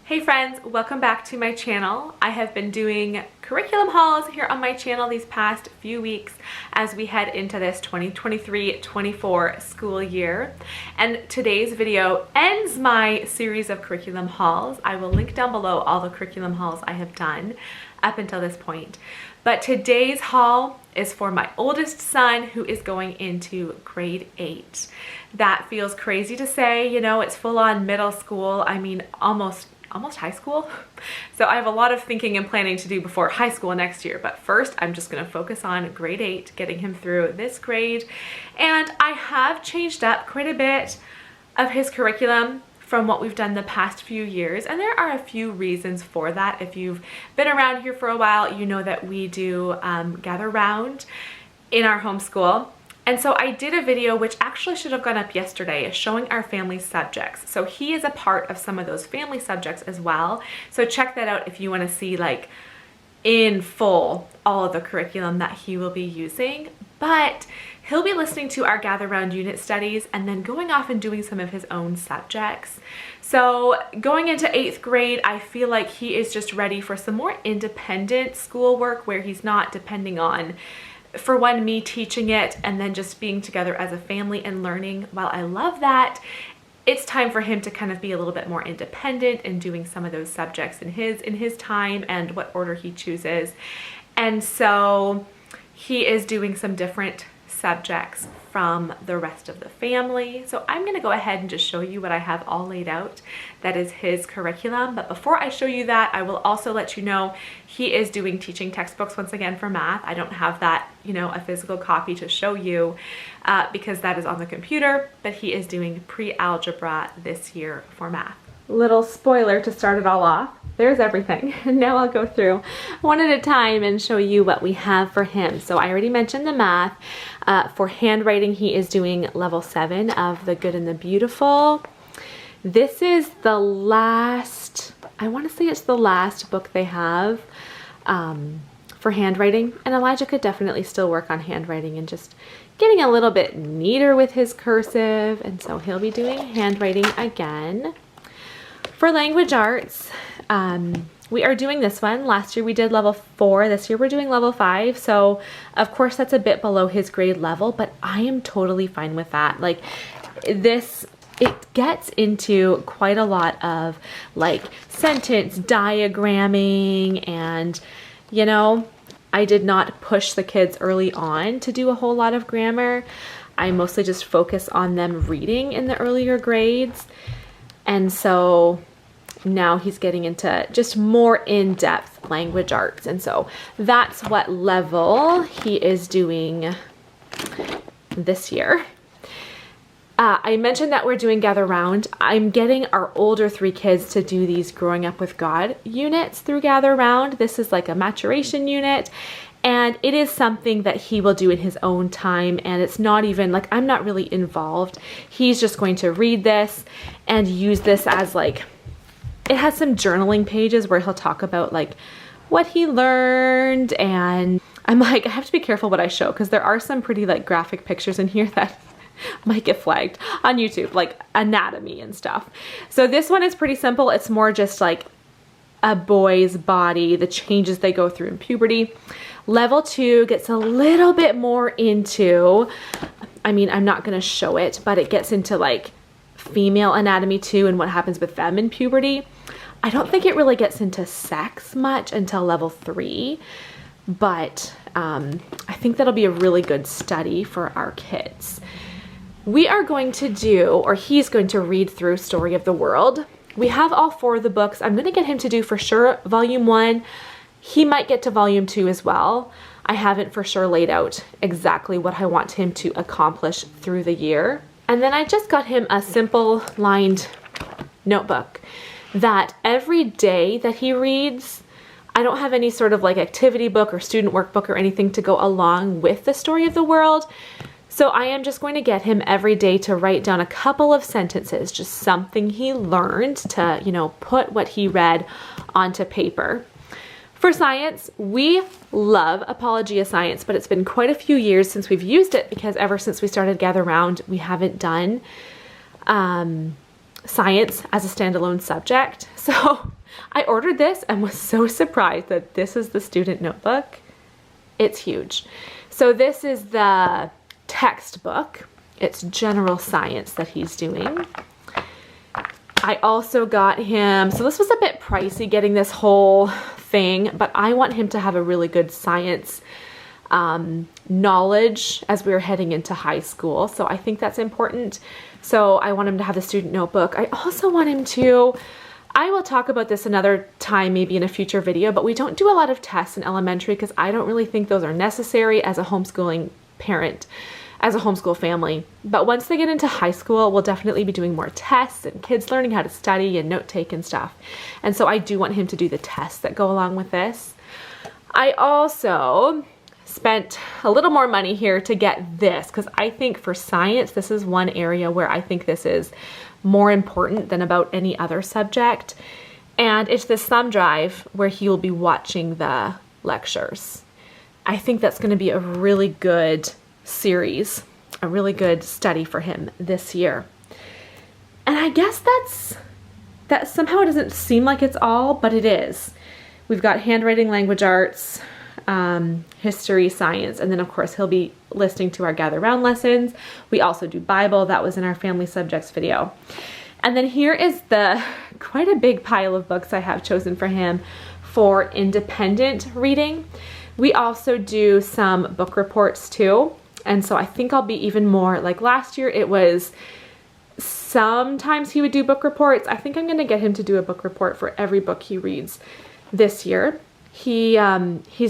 Hey friends, welcome back to my channel. I have been doing curriculum hauls here on my channel these past few weeks as we head into this 2023-24 school year. And today's video ends my series of curriculum hauls. I will link down below all the curriculum hauls I have done up until this point. But today's haul is for my oldest son who is going into grade 8. That feels crazy to say, you know, it's full on middle school. I mean, almost high school. So I have a lot of thinking and planning to do before high school next year. But first, I'm just going to focus on grade 8, getting him through this grade. And I have changed up quite a bit of his curriculum from what we've done the past few years. And there are a few reasons for that. If you've been around here for a while, you know that we do gather round in our homeschool. And so I did a video, which actually should have gone up yesterday, showing our family subjects. So he is a part of some of those family subjects as well. So check that out if you want to see like in full all of the curriculum that he will be using. But he'll be listening to our gather round unit studies and then going off and doing some of his own subjects. So going into 8th grade, I feel like he is just ready for some more independent schoolwork where he's not depending on, for one, me teaching it and then just being together as a family and learning. While I love that, it's time for him to kind of be a little bit more independent and doing some of those subjects in his time and what order he chooses. And so he is doing some different subjects from the rest of the family. So I'm going to go ahead and just show you what I have all laid out that is his curriculum. But before I show you that, I will also let you know he is doing teaching textbooks once again for math. I don't have that, you know, a physical copy to show you because that is on the computer, but he is doing pre-algebra this year for math. Little spoiler to start it all off. There's everything. Now I'll go through one at a time and show you what we have for him. So I already mentioned the math. For handwriting, he is doing level 7 of The Good and the Beautiful. This is the last, I want to say it's the last book they have for handwriting. And Elijah could definitely still work on handwriting and just getting a little bit neater with his cursive. And so he'll be doing handwriting again. For language arts, we are doing this one. Last year we did level 4. This year we're doing level 5. So of course that's a bit below his grade level, but I am totally fine with that. Like this, it gets into quite a lot of like sentence diagramming and, you know, I did not push the kids early on to do a whole lot of grammar. I mostly just focus on them reading in the earlier grades. And so now he's getting into just more in-depth language arts. And so that's what level he is doing this year. I mentioned that we're doing Gather Round. I'm getting our older 3 kids to do these Growing Up with God units through Gather Round. This is like a maturation unit. And it is something that he will do in his own time. And it's not even like, I'm not really involved. He's just going to read this and use this as like, it has some journaling pages where he'll talk about like what he learned. And I'm like, I have to be careful what I show because there are some pretty like graphic pictures in here that might get flagged on YouTube, like anatomy and stuff. So this one is pretty simple. It's more just like a boy's body, the changes they go through in puberty. Level 2 gets a little bit more into, I mean, I'm not going to show it, but it gets into like female anatomy too and what happens with them in puberty. I don't think it really gets into sex much until level 3, but I think that'll be a really good study for our kids. We are going to do, or he's going to read through Story of the World. We have all 4 of the books. I'm going to get him to do for sure volume 1. He might get to volume 2 as well. I haven't for sure laid out exactly what I want him to accomplish through the year. And then I just got him a simple lined notebook that every day that he reads, I don't have any sort of like activity book or student workbook or anything to go along with the Story of the World. So I am just going to get him every day to write down a couple of sentences, just something he learned to, you know, put what he read onto paper. For science, we love Apologia Science, but it's been quite a few years since we've used it because ever since we started Gather Round, we haven't done science as a standalone subject. So I ordered this and was so surprised that this is the student notebook. It's huge. So this is the textbook. It's general science that he's doing. I also got him, so this was a bit pricey getting this whole thing, but I want him to have a really good science knowledge as we're heading into high school. So I think that's important. So I want him to have the student notebook. I also want him to, I will talk about this another time, maybe in a future video, but we don't do a lot of tests in elementary because I don't really think those are necessary as a homeschooling parent, as a homeschool family. But once they get into high school, we'll definitely be doing more tests and kids learning how to study and note take and stuff. And so I do want him to do the tests that go along with this. I also spent a little more money here to get this because I think for science, this is one area where I think this is more important than about any other subject. And it's this thumb drive where he will be watching the lectures. I think that's going to be a really good series, a really good study for him this year. And I guess that somehow doesn't seem like it's all, but it is. We've got handwriting, language arts, history, science, and then of course he'll be listening to our Gather Round lessons. We also do Bible. That was in our family subjects video. And then here is quite a big pile of books I have chosen for him for independent reading. We also do some book reports too. And so I think I'll be even more, like last year it was sometimes he would do book reports. I think I'm going to get him to do a book report for every book he reads this year. He's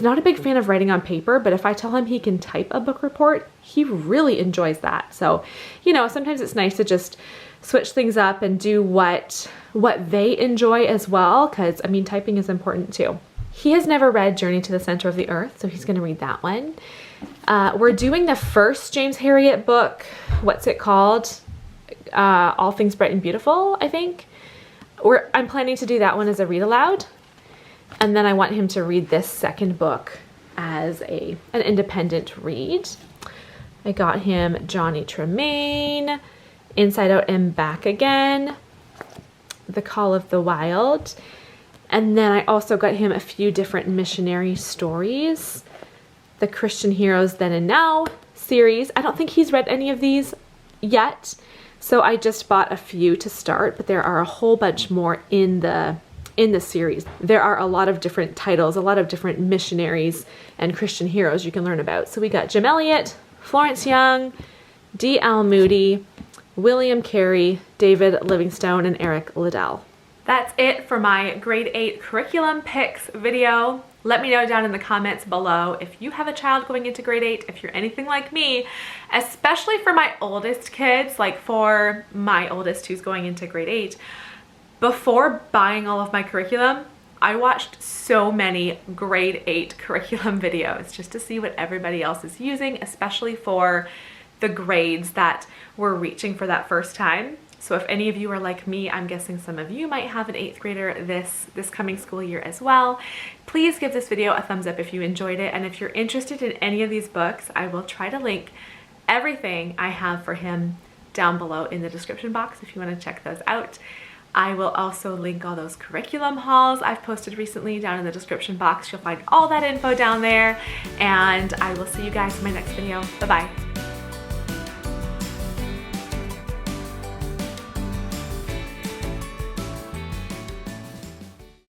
not a big fan of writing on paper, but if I tell him he can type a book report, he really enjoys that. So, you know, sometimes it's nice to just switch things up and do what they enjoy as well, because I mean, typing is important too. He has never read Journey to the Center of the Earth, so he's going to read that one. We're doing the first James Herriot book. What's it called? All Things Bright and Beautiful, I think. I'm planning to do that one as a read aloud. And then I want him to read this second book as an independent read. I got him Johnny Tremaine, Inside Out and Back Again, The Call of the Wild. And then I also got him a few different missionary stories. The Christian Heroes Then and Now series. I don't think he's read any of these yet, so I just bought a few to start, but there are a whole bunch more in the series. There are a lot of different titles, a lot of different missionaries and Christian heroes you can learn about. So we got Jim Elliot, Florence Young, D.L. Moody, William Carey, David Livingstone, and Eric Liddell. That's it for my grade 8 curriculum picks video. Let me know down in the comments below if you have a child going into grade 8, if you're anything like me, especially for my oldest kids, like for my oldest who's going into grade 8. Before buying all of my curriculum, I watched so many grade 8 curriculum videos just to see what everybody else is using, especially for the grades that we're reaching for that first time. So if any of you are like me, I'm guessing some of you might have an 8th grader this coming school year as well. Please give this video a thumbs up if you enjoyed it. And if you're interested in any of these books, I will try to link everything I have for him down below in the description box if you want to check those out. I will also link all those curriculum hauls I've posted recently down in the description box. You'll find all that info down there. And I will see you guys in my next video. Bye-bye.